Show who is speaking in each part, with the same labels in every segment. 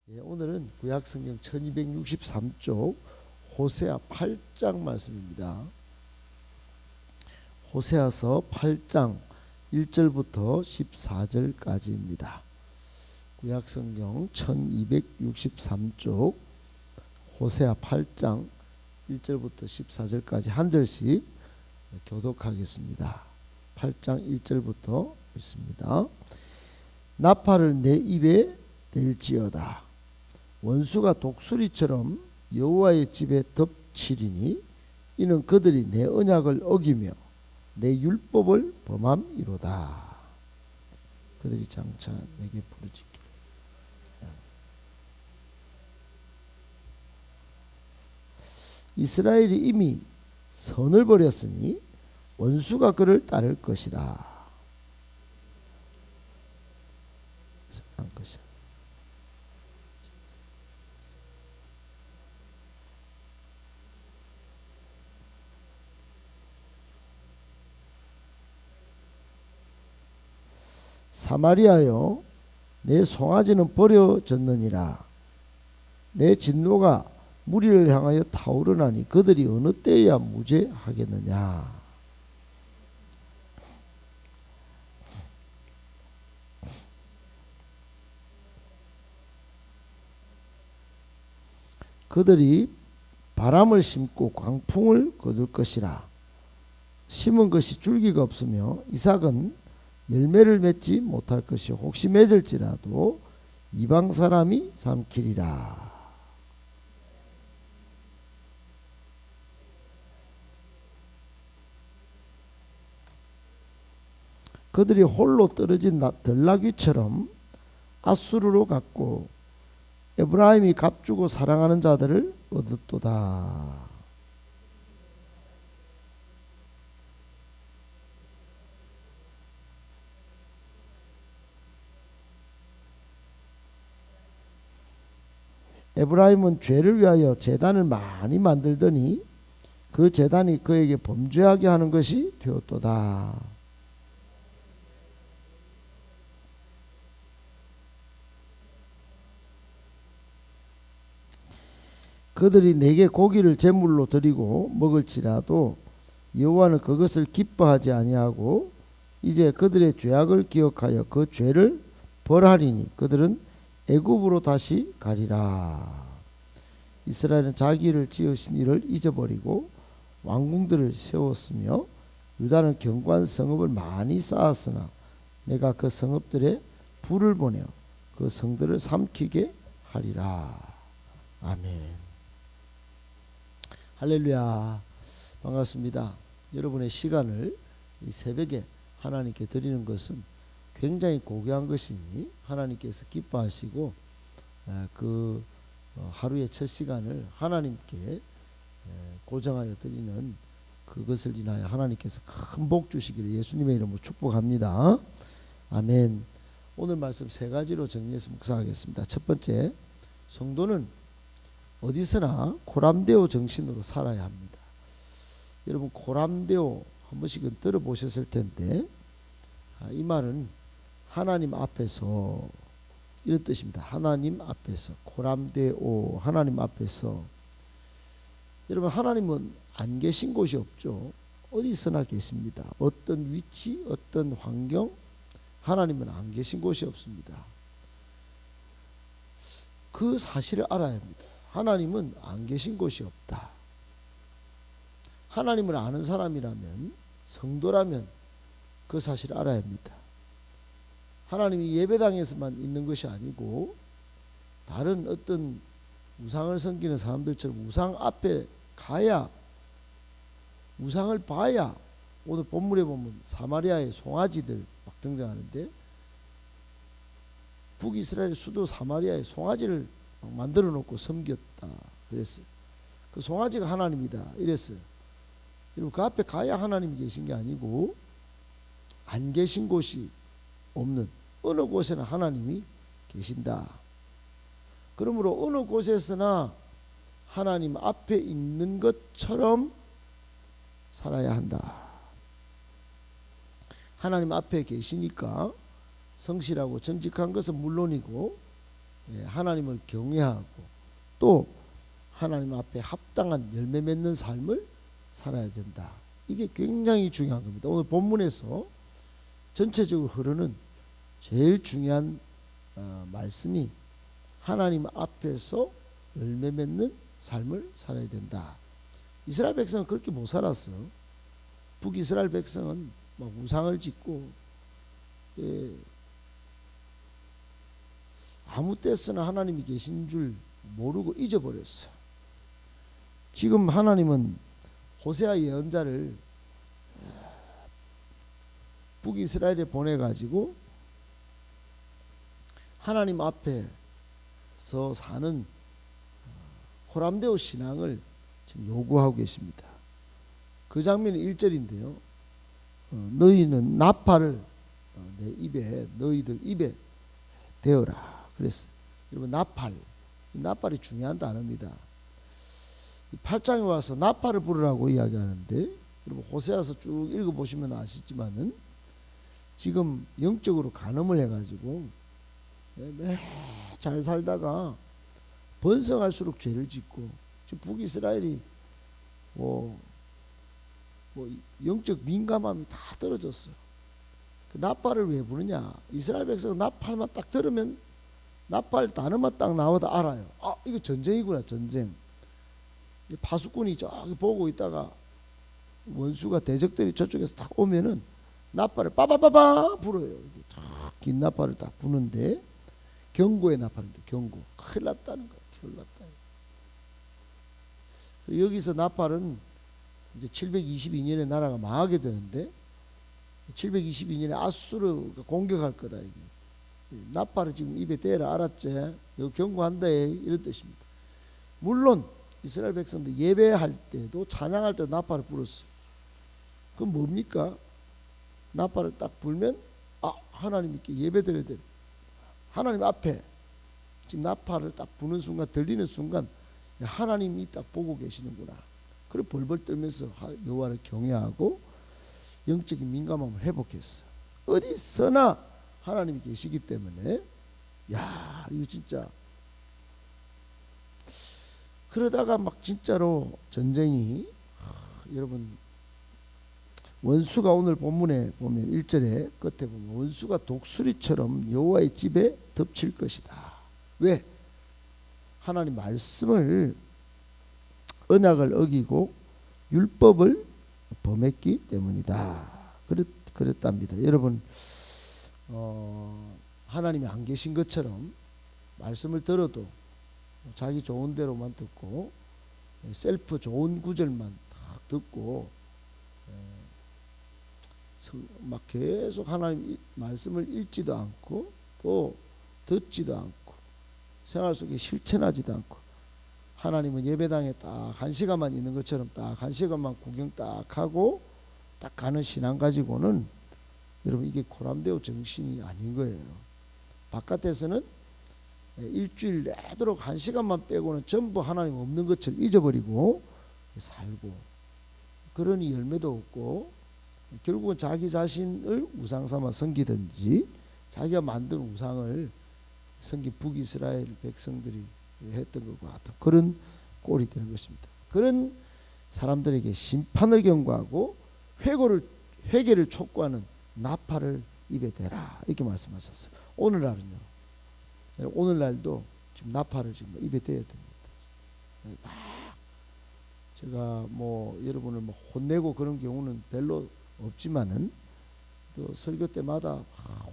Speaker 1: 오늘은 구약성경 1263쪽 호세아 8장 말씀입니다. 호세아서 8장 1절부터 14절까지입니다. 구약성경 1263쪽 호세아 8장 1절부터 14절까지 한 절씩 교독하겠습니다. 8장 1절부터 읽습니다. 나팔을 내 입에 댈지어다. 원수가 독수리처럼 여호와의 집에 덮치리니 이는 그들이 내 언약을 어기며 내 율법을 범함이로다. 그들이 장차 내게 부르짖기를. 이스라엘이 이미 선을 버렸으니 원수가 그를 따를 것이라. 사마리아여, 내 송아지는 버려졌느니라. 내 진노가 무리를 향하여 타오르나니 그들이 어느 때야 무죄하겠느냐. 그들이 바람을 심고 광풍을 거둘 것이라. 심은 것이 줄기가 없으며 이삭은 열매를 맺지 못할 것이 혹시 맺을지라도 이방 사람이 삼키리라. 그들이 홀로 떨어진 들나귀처럼 아수르로 갔고 에브라임이 값주고 사랑하는 자들을 얻었도다. 에브라임은 죄를 위하여 제단을 많이 만들더니 그 제단이 그에게 범죄하게 하는 것이 되었도다. 그들이 내게 고기를 제물로 드리고 먹을지라도 여호와는 그것을 기뻐하지 아니하고 이제 그들의 죄악을 기억하여 그 죄를 벌하리니 그들은 애굽으로 다시 가리라. 이스라엘은 자기를 지으신 이를 잊어버리고 왕궁들을 세웠으며 유다는 견고한 성읍을 많이 쌓았으나 내가 그 성읍들에 불을 보내어 그 성들을 삼키게 하리라. 아멘. 할렐루야. 반갑습니다. 여러분의 시간을 이 새벽에 하나님께 드리는 것은 굉장히 고귀한 것이니 하나님께서 기뻐하시고 그 하루의 첫 시간을 하나님께 고정하여 드리는 그것을 인하여 하나님께서 큰 복 주시기를 예수님의 이름으로 축복합니다. 아멘. 오늘 말씀 세 가지로 정리해서 묵상하겠습니다. 첫 번째, 성도는 어디서나 코람데오 정신으로 살아야 합니다. 여러분 코람데오 한 번씩은 들어보셨을 텐데 이 말은 하나님 앞에서 이런 뜻입니다. 하나님 앞에서 코람데오, 하나님 앞에서. 여러분 하나님은 안 계신 곳이 없죠. 어디서나 계십니다. 어떤 위치, 어떤 환경, 하나님은 안 계신 곳이 없습니다. 그 사실을 알아야 합니다. 하나님은 안 계신 곳이 없다. 하나님을 아는 사람이라면, 성도라면 그 사실을 알아야 합니다. 하나님이 예배당에서만 있는 것이 아니고 다른 어떤 우상을 섬기는 사람들처럼 우상 앞에 가야, 우상을 봐야, 오늘 본문에 보면 사마리아의 송아지들 막 등장하는데 북이스라엘 수도 사마리아의 송아지를 막 만들어 놓고 섬겼다 그랬어요. 그 송아지가 하나님이다 이랬어요. 여러분 그 앞에 가야 하나님이 계신 게 아니고 안 계신 곳이 없는, 어느 곳에나 하나님이 계신다. 그러므로 어느 곳에서나 하나님 앞에 있는 것처럼 살아야 한다. 하나님 앞에 계시니까 성실하고 정직한 것은 물론이고 하나님을 경외하고 또 하나님 앞에 합당한 열매 맺는 삶을 살아야 된다. 이게 굉장히 중요한 겁니다. 오늘 본문에서 전체적으로 흐르는 제일 중요한 말씀이 하나님 앞에서 열매 맺는 삶을 살아야 된다. 이스라엘 백성은 그렇게 못 살았어요. 북이스라엘 백성은 막 우상을 짓고 아무 때서나 하나님이 계신 줄 모르고 잊어버렸어요. 지금 하나님은 호세아 예언자를 북이스라엘에 보내가지고 하나님 앞에서 사는 코람데오 신앙을 지금 요구하고 계십니다. 그 장면이 1절인데요. 너희는 나팔을 내 입에 너희들 입에 대어라. 그랬어요. 여러분 나팔이 중요한 단어입니다. 8장에 와서 나팔을 부르라고 이야기하는데 여러분 호세아서 쭉 읽어보시면 아시지만은 지금 영적으로 간음을 해가지고 잘 살다가 번성할수록 죄를 짓고 지금 북이스라엘이 뭐 영적 민감함이 다 떨어졌어요. 그 나팔을 왜 부르냐? 이스라엘 백성은 나팔만 딱 들으면 나팔 단어만 딱 나와도 알아요. 아, 이거 전쟁이구나, 전쟁. 파수꾼이 저기 보고 있다가 원수가 대적들이 저쪽에서 딱 오면은 나팔을 빠바바바 불어요. 긴 나팔을 딱 부는데 경고의 나팔인데 경고. 큰일 났다는 거예요. 큰일 났다. 여기서 나팔은 이제 722년에 나라가 망하게 되는데 722년에 아수르가 공격할 거다. 이게. 나팔을 지금 입에 대라, 알았지? 너 경고한다, 이런 뜻입니다. 물론 이스라엘 백성들 예배할 때도 찬양할 때도 나팔을 불었어요. 그럼 뭡니까? 나팔을 딱 불면 하나님께 예배드려야 돼. 하나님 앞에 지금 나팔을 딱 부는 순간, 들리는 순간 하나님이 딱 보고 계시는구나. 그래 벌벌 떨면서 여호와를 경외하고 영적인 민감함을 회복했어요. 어디서나 하나님이 계시기 때문에 이거 진짜 그러다가 막 진짜로 전쟁이 여러분 원수가 오늘 본문에 보면 1절에 끝에 보면 원수가 독수리처럼 여호와의 집에 덮칠 것이다. 왜? 하나님 말씀을 언약을 어기고 율법을 범했기 때문이다. 그랬답니다. 여러분 하나님이 안 계신 것처럼 말씀을 들어도 자기 좋은 대로만 듣고 셀프 좋은 구절만 딱 듣고 막 계속 하나님 말씀을 읽지도 않고 또 듣지도 않고 생활 속에 실천하지도 않고 하나님은 예배당에 딱 1시간만 있는 것처럼 딱 1시간만 구경 딱 하고 딱 가는 신앙 가지고는 여러분 이게 코람데오 정신이 아닌 거예요. 바깥에서는 일주일 내도록 1시간만 빼고는 전부 하나님 없는 것처럼 잊어버리고 살고 그러니 열매도 없고 결국은 자기 자신을 우상 삼아 섬기든지 자기가 만든 우상을 섬긴 북이스라엘 백성들이 했던 것과 같은 그런 꼴이 되는 것입니다. 그런 사람들에게 심판을 경고하고 회개를 촉구하는 나팔을 입에 대라 이렇게 말씀하셨어요. 오늘날도 지금 나팔을 지금 입에 대야 됩니다. 막 제가 여러분을 혼내고 그런 경우는 별로 없지만은 또 설교 때마다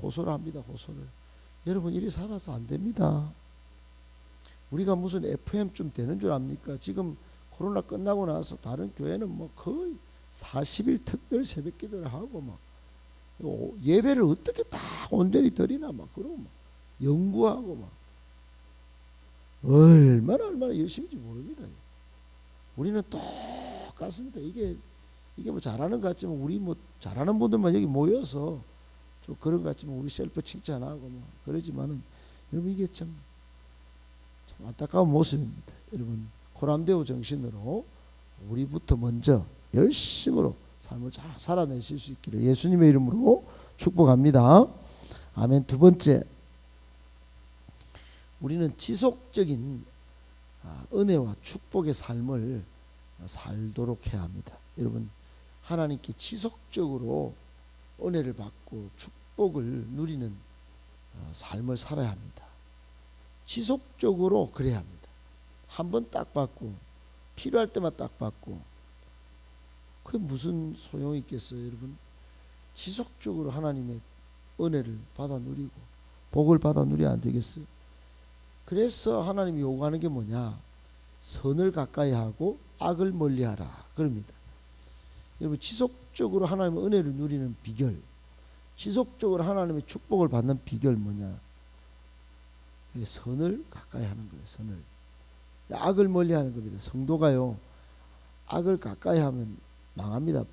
Speaker 1: 호소를 합니다. 호소를. 여러분 이리 살아서 안 됩니다. 우리가 무슨 FM쯤 되는 줄 압니까? 지금 코로나 끝나고 나서 다른 교회는 거의 40일 특별 새벽 기도를 하고 예배를 어떻게 딱 온전히 드리나 그러고 연구하고 얼마나 열심인지 모릅니다. 우리는 똑같습니다. 이게 잘하는 것 같지만 우리 잘하는 분들만 여기 모여서 좀 그런 것 같지만 우리 셀프 칭찬하고 그러지만은 여러분 이게 참 안타까운 모습입니다. 여러분 코람데오 정신으로 우리부터 먼저 열심으로 삶을 잘 살아내실 수 있기를 예수님의 이름으로 축복합니다. 아멘. 두 번째 우리는 지속적인 은혜와 축복의 삶을 살도록 해야 합니다. 여러분, 하나님께 지속적으로 은혜를 받고 축복을 누리는 삶을 살아야 합니다. 지속적으로 그래야 합니다. 한 번 딱 받고 필요할 때만 딱 받고 그게 무슨 소용이 있겠어요, 여러분? 지속적으로 하나님의 은혜를 받아 누리고 복을 받아 누려야 안 되겠어요? 그래서 하나님이 요구하는 게 뭐냐? 선을 가까이 하고 악을 멀리하라 그럽니다. 여러분, 지속적으로 하나님의 은혜를 누리는 비결, 지속적으로 하나님의 축복을 받는 비결 뭐냐? 선을 가까이 하는 거예요. 선을. 악을 멀리하는 겁니다. 성도가요, 악을 가까이 하면 망합니다.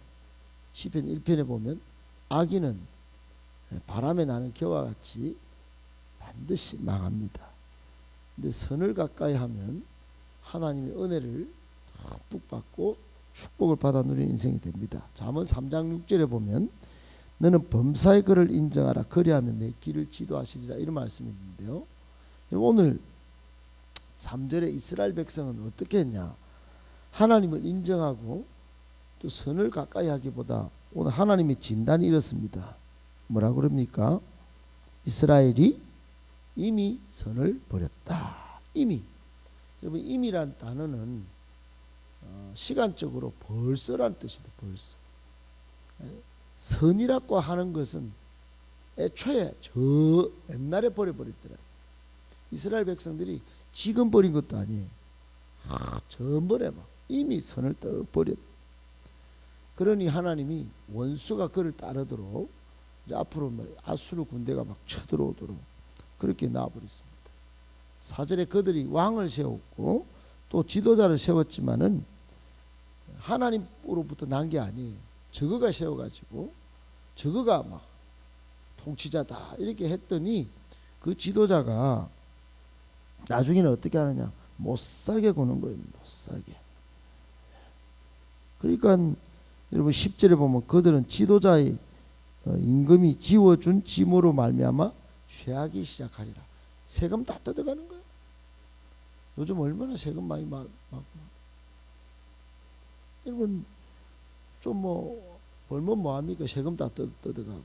Speaker 1: 시편 1편에 보면 악인은 바람에 나는 겨와 같이 반드시 망합니다. 근데 선을 가까이 하면 하나님의 은혜를 듬뿍 받고 축복을 받아 누리는 인생이 됩니다. 잠언 3장 6절에 보면 너는 범사의 그를 인정하라 그리하면 내 길을 지도하시리라 이런 말씀이 있는데요. 오늘 3절에 이스라엘 백성은 어떻게 했냐? 하나님을 인정하고 또 선을 가까이 하기보다 오늘 하나님의 진단이 이렇습니다. 뭐라 그럽니까? 이스라엘이 이미 선을 버렸다. 이미. 여러분, 이미라는 단어는 시간적으로 벌써라는 뜻입니다. 벌써. 선이라고 하는 것은 애초에 저 옛날에 버려버렸더라. 이스라엘 백성들이 지금 버린 것도 아니에요. 전번에 막 이미 선을 떡 버렸. 그러니 하나님이 원수가 그를 따르도록 이제 앞으로 아수르 군대가 막 쳐들어오도록 그렇게 놔버렸습니다. 4절에 그들이 왕을 세웠고 또 지도자를 세웠지만은 하나님으로부터 난 게 아니에요. 저거가 세워가지고 저거가 막 통치자다 이렇게 했더니 그 지도자가 나중에는 어떻게 하느냐? 못 살게 구는 거예요. 못 살게. 그러니까 여러분 10절에 보면 그들은 지도자의 임금이 지워준 짐으로 말미암아 쇠하기 시작하리라. 세금 다 뜯어가는 거예요. 요즘 얼마나 세금 많이 받고. 여러분 좀 벌면 뭐합니까? 세금 다 뜯어가고.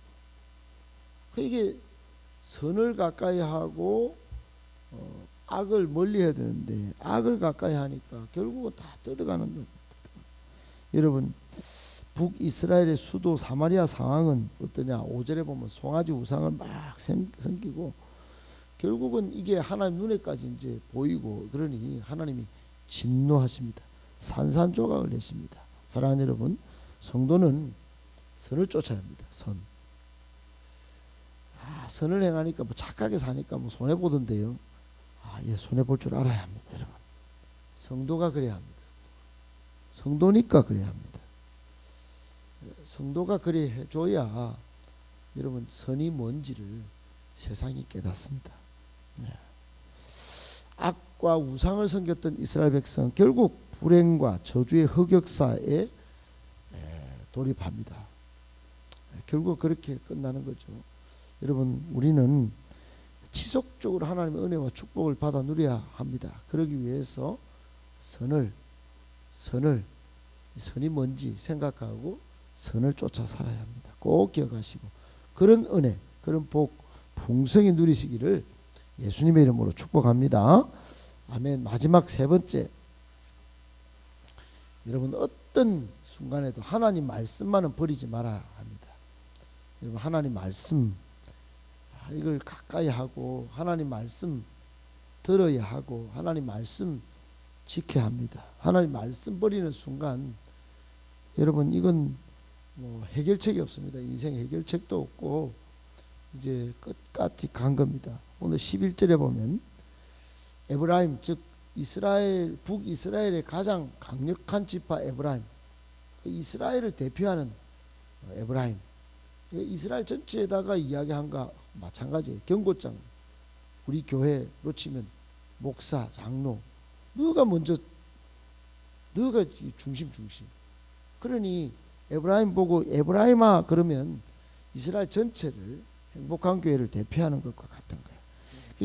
Speaker 1: 이게 선을 가까이 하고 악을 멀리 해야 되는데 악을 가까이 하니까 결국은 다 뜯어가는 겁니다. 여러분, 북이스라엘의 수도 사마리아 상황은 어떠냐? 5절에 보면 송아지 우상을 막 섬기고 결국은 이게 하나님 눈에까지 이제 보이고 그러니 하나님이 진노하십니다. 산산조각을 내십니다. 사랑하는 여러분, 성도는 선을 쫓아야 합니다. 선을 행하니까 착하게 사니까 손해 보던데요. 예, 손해 볼 줄 알아야 합니다, 여러분. 성도가 그래야 합니다. 성도니까 그래야 합니다. 성도가 그래 해줘야 여러분 선이 뭔지를 세상이 깨닫습니다. 악과 우상을 섬겼던 이스라엘 백성 결국 불행과 저주의 흑역사에 돌입합니다. 결국 그렇게 끝나는 거죠. 여러분, 우리는 지속적으로 하나님의 은혜와 축복을 받아 누려야 합니다. 그러기 위해서 선이 뭔지 생각하고 선을 쫓아 살아야 합니다. 꼭 기억하시고 그런 은혜, 그런 복 풍성히 누리시기를 예수님의 이름으로 축복합니다. 아멘. 마지막 세 번째, 여러분 어떤 순간에도 하나님 말씀만은 버리지 말아야 합니다. 여러분, 하나님 말씀 이걸 가까이 하고 하나님 말씀 들어야 하고 하나님 말씀 지켜야 합니다. 하나님 말씀 버리는 순간 여러분 이건 해결책이 없습니다. 인생 해결책도 없고 이제 끝까지 간 겁니다. 오늘 11절에 보면 에브라임 즉 이스라엘 북이스라엘의 가장 강력한 지파 에브라임, 이스라엘을 대표하는 에브라임, 이스라엘 전체에다가 이야기한과 마찬가지예요. 경고장, 우리 교회로 치면 목사, 장로, 너가 중심. 그러니 에브라임 보고 에브라임아 그러면 이스라엘 전체를 행복한 교회를 대표하는 것과 같은 거예요.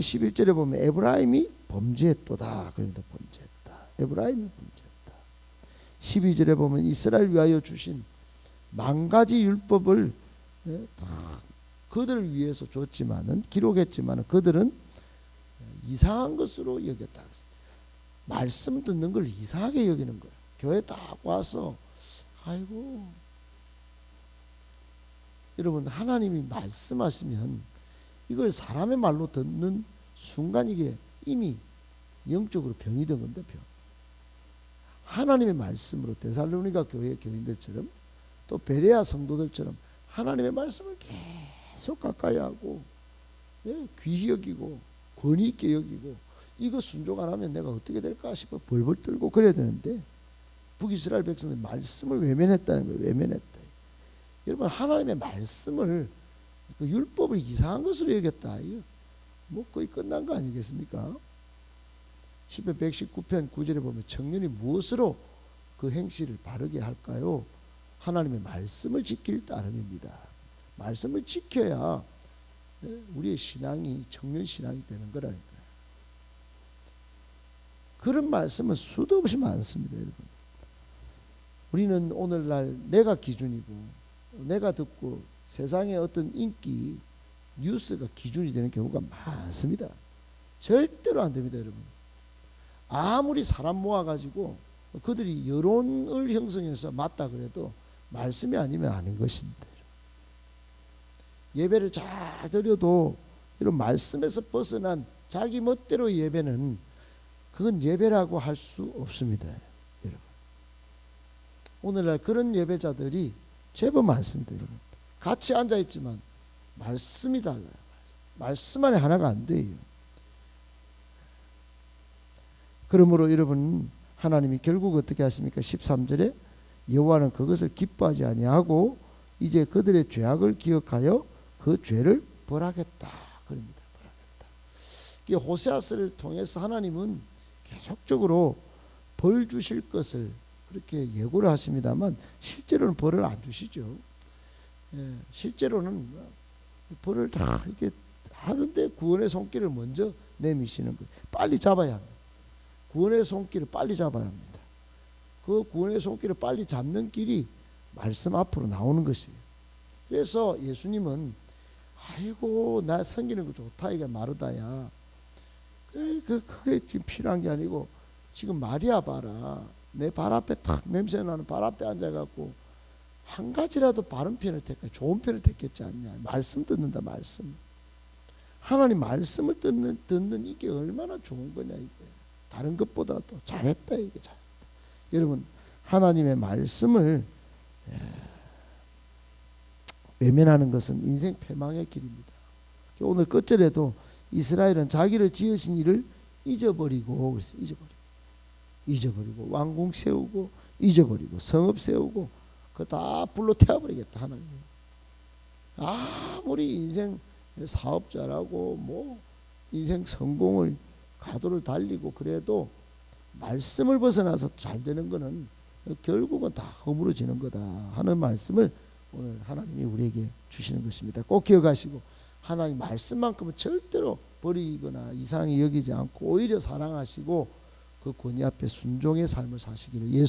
Speaker 1: 11절에 보면 에브라임이 범죄했도다. 그럽니다. 범죄했다. 에브라임이 범죄했다. 12절에 보면 이스라엘 위하여 주신 만 가지 율법을 다 그들을 위해서 줬지만은 기록했지만은 그들은 이상한 것으로 여겼다. 말씀 듣는 걸 이상하게 여기는 거예요. 교회 딱 와서 아이고 여러분 하나님이 말씀하시면 이걸 사람의 말로 듣는 순간 이게 이미 영적으로 병이 든 겁니다. 병. 하나님의 말씀으로 데살로니가 교회 교인들처럼 또 베레아 성도들처럼 하나님의 말씀을 계속 가까이 하고 귀히 여기고 권위 있게 여기고 이거 순종 안 하면 내가 어떻게 될까 싶어 벌벌 떨고 그래야 되는데 북이스라엘 백성들이 말씀을 외면했다는 거예요. 외면했다. 여러분 하나님의 말씀을 그 율법을 이상한 것으로 여겼다. 이거 뭐 거의 끝난 거 아니겠습니까? 시편 119편 9절에 보면 청년이 무엇으로 그 행실을 바르게 할까요? 하나님의 말씀을 지킬 따름입니다. 말씀을 지켜야 우리의 신앙이 청년 신앙이 되는 거라니까요. 그런 말씀은 수도 없이 많습니다. 여러분. 우리는 오늘날 내가 기준이고 내가 듣고 세상의 어떤 인기 뉴스가 기준이 되는 경우가 많습니다. 절대로 안 됩니다. 여러분. 아무리 사람 모아가지고 그들이 여론을 형성해서 맞다 그래도 말씀이 아니면 아닌 것입니다. 예배를 잘 드려도 이런 말씀에서 벗어난 자기 멋대로 예배는 그건 예배라고 할 수 없습니다. 여러분. 오늘날 그런 예배자들이 제법 많습니다. 여러분. 같이 앉아있지만 말씀이 달라요. 말씀 안에 하나가 안 돼요. 그러므로 여러분 하나님이 결국 어떻게 하십니까? 13절에 여호와는 그것을 기뻐하지 아니하고 이제 그들의 죄악을 기억하여 그 죄를 벌하겠다. 그럽니다. 벌하겠다. 호세아서를 통해서 하나님은 계속적으로 벌 주실 것을 그렇게 예고를 하십니다만 실제로는 벌을 안 주시죠. 실제로는 벌을 다 이렇게 하는데 구원의 손길을 먼저 내미시는 거예요. 빨리 잡아야 합니다. 구원의 손길을 빨리 잡아야 합니다. 그 구원의 손길을 빨리 잡는 길이 말씀 앞으로 나오는 것이에요. 그래서 예수님은 아이고 나 섬기는 거 좋다 이게 마르다야. 그게 지금 필요한 게 아니고 지금 마리아 봐라. 내 발 앞에 탁 냄새 나는 발 앞에 앉아갖고 한 가지라도 바른 편을 택해 좋은 편을 택했지 않냐. 말씀 듣는다 말씀. 하나님 말씀을 듣는 이게 얼마나 좋은 거냐 이게. 다른 것보다 또 잘했다 이게 잘했다. 여러분 하나님의 말씀을 외면하는 것은 인생 패망의 길입니다. 오늘 끝절에도 이스라엘은 자기를 지으신 이를 잊어버리고 잊어버리고 왕궁 세우고 잊어버리고 성읍 세우고 그거 다 불로 태워버리겠다 하나님이. 아무리 인생 사업자라고 뭐 인생 성공을 가도를 달리고 그래도 말씀을 벗어나서 잘 되는 거는 결국은 다 허물어지는 거다 하는 말씀을 오늘 하나님이 우리에게 주시는 것입니다. 꼭 기억하시고 하나님 말씀만큼은 절대로 버리거나 이상히 여기지 않고 오히려 사랑하시고 그 권위 앞에 순종의 삶을 사시기를 예수님